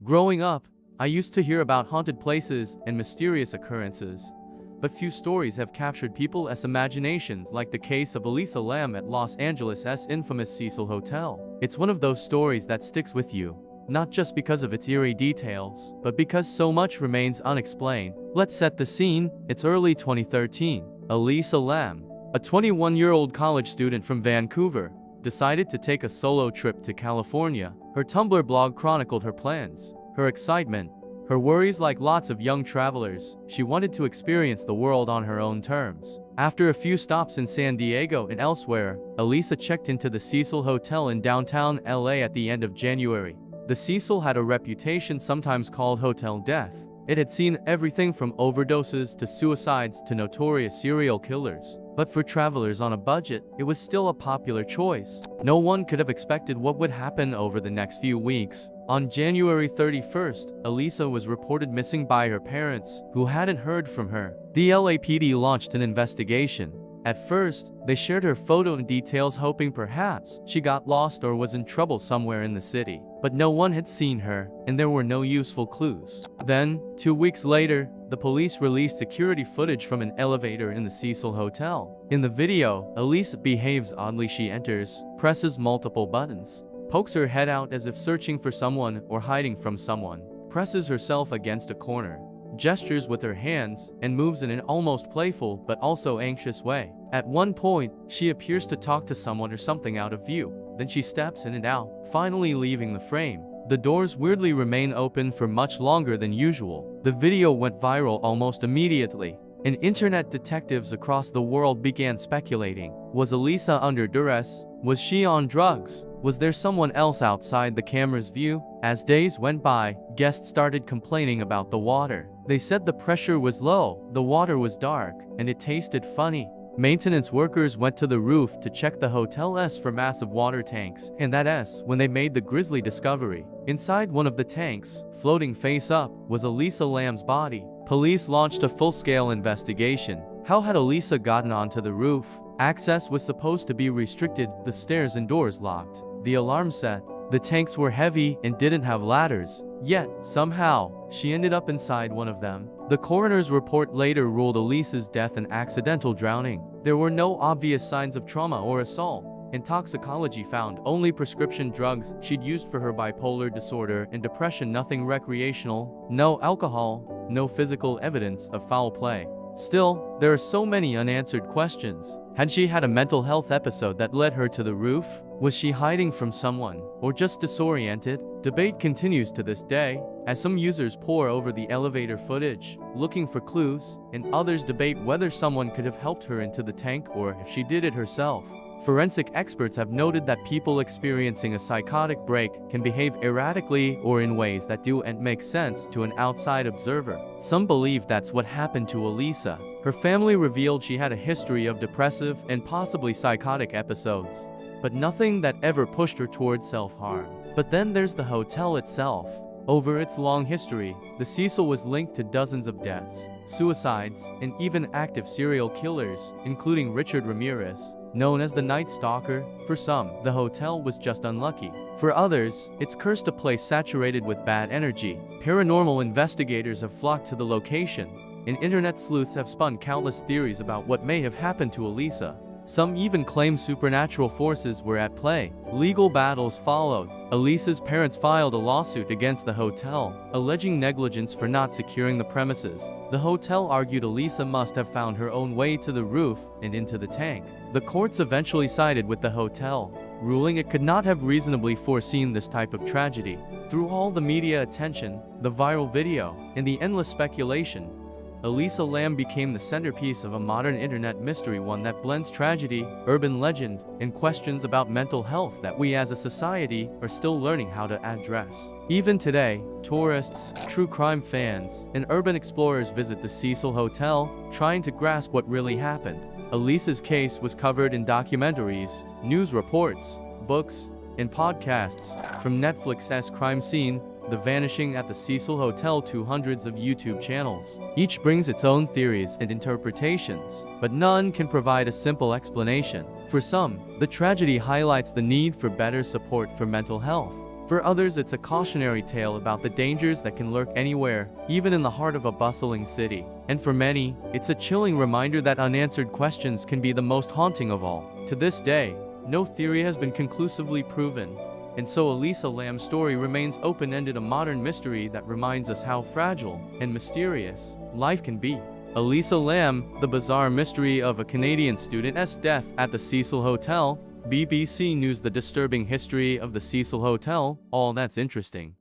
Growing up, I used to hear about haunted places and mysterious occurrences, but few stories have captured people's imaginations like the case of Elisa Lam at Los Angeles' infamous Cecil Hotel. It's one of those stories that sticks with you, not just because of its eerie details, but because so much remains unexplained. Let's set the scene. It's early 2013. Elisa Lam, a 21-year-old college student from Vancouver, decided to take a solo trip to California. Her Tumblr blog chronicled her plans, her excitement, her worries. Like lots of young travelers, she wanted to experience the world on her own terms. After a few stops in San Diego and elsewhere, Elisa checked into the Cecil Hotel in downtown LA at the end of January. The Cecil had a reputation sometimes called Hotel Death. It had seen everything from overdoses to suicides to notorious serial killers. But for travelers on a budget, it was still a popular choice. No one could have expected what would happen over the next few weeks. On January 31st, Elisa was reported missing by her parents, who hadn't heard from her. The LAPD launched an investigation. At first, they shared her photo and details, hoping perhaps she got lost or was in trouble somewhere in the city. But no one had seen her, and there were no useful clues. Then, 2 weeks later, the police released security footage from an elevator in the Cecil Hotel. In the video, Elisa behaves oddly. She enters, presses multiple buttons, pokes her head out as if searching for someone or hiding from someone, presses herself against a corner, gestures with her hands, and moves in an almost playful but also anxious way. At one point, she appears to talk to someone or something out of view. Then she steps in and out, finally leaving the frame. The doors weirdly remain open for much longer than usual. The video went viral almost immediately, and internet detectives across the world began speculating. Was Elisa under duress? Was she on drugs? Was there someone else outside the camera's view? As days went by, guests started complaining about the water. They said the pressure was low, the water was dark, and it tasted funny. Maintenance workers went to the roof to check the hotel's for massive water tanks, and that's when they made the grisly discovery. Inside one of the tanks, floating face up, was Elisa Lam's body. Police launched a full-scale investigation. How had Elisa gotten onto the roof? Access was supposed to be restricted, the stairs and doors locked. The alarm set. The tanks were heavy and didn't have ladders. Yet, somehow, she ended up inside one of them. The coroner's report later ruled Elisa's death an accidental drowning. There were no obvious signs of trauma or assault, and toxicology found only prescription drugs she'd used for her bipolar disorder and depression. Nothing recreational, no alcohol, no physical evidence of foul play. Still, there are so many unanswered questions. Had she had a mental health episode that led her to the roof? Was she hiding from someone, or just disoriented? Debate continues to this day, as some users pore over the elevator footage, looking for clues, and others debate whether someone could have helped her into the tank or if she did it herself. Forensic experts have noted that people experiencing a psychotic break can behave erratically or in ways that don't make sense to an outside observer. Some believe that's what happened to Elisa. Her family revealed she had a history of depressive and possibly psychotic episodes, but nothing that ever pushed her towards self-harm. But then there's the hotel itself. Over its long history, the Cecil was linked to dozens of deaths, suicides, and even active serial killers, including Richard Ramirez, known as the Night Stalker. For some, the hotel was just unlucky. For others, it's cursed, a place saturated with bad energy. Paranormal investigators have flocked to the location, and internet sleuths have spun countless theories about what may have happened to Elisa. Some even claim supernatural forces were at play. Legal battles followed. Elisa's parents filed a lawsuit against the hotel, alleging negligence for not securing the premises. The hotel argued Elisa must have found her own way to the roof and into the tank. The courts eventually sided with the hotel, ruling it could not have reasonably foreseen this type of tragedy. Through all the media attention, the viral video, and the endless speculation, Elisa Lam became the centerpiece of a modern internet mystery, one that blends tragedy, urban legend, and questions about mental health that we as a society are still learning how to address. Even today, tourists, true crime fans, and urban explorers visit the Cecil Hotel, trying to grasp what really happened. Elisa's case was covered in documentaries, news reports, books, and podcasts, from Netflix's Crime Scene, The Vanishing at the Cecil Hotel, to hundreds of YouTube channels. Each brings its own theories and interpretations, but none can provide a simple explanation. For some, the tragedy highlights the need for better support for mental health. For others, it's a cautionary tale about the dangers that can lurk anywhere, even in the heart of a bustling city. And for many, it's a chilling reminder that unanswered questions can be the most haunting of all. To this day, no theory has been conclusively proven, and so Elisa Lam's story remains open-ended, a modern mystery that reminds us how fragile and mysterious life can be. Elisa Lam, the bizarre mystery of a Canadian student's death at the Cecil Hotel. BBC News. The disturbing history of the Cecil Hotel. All that's interesting.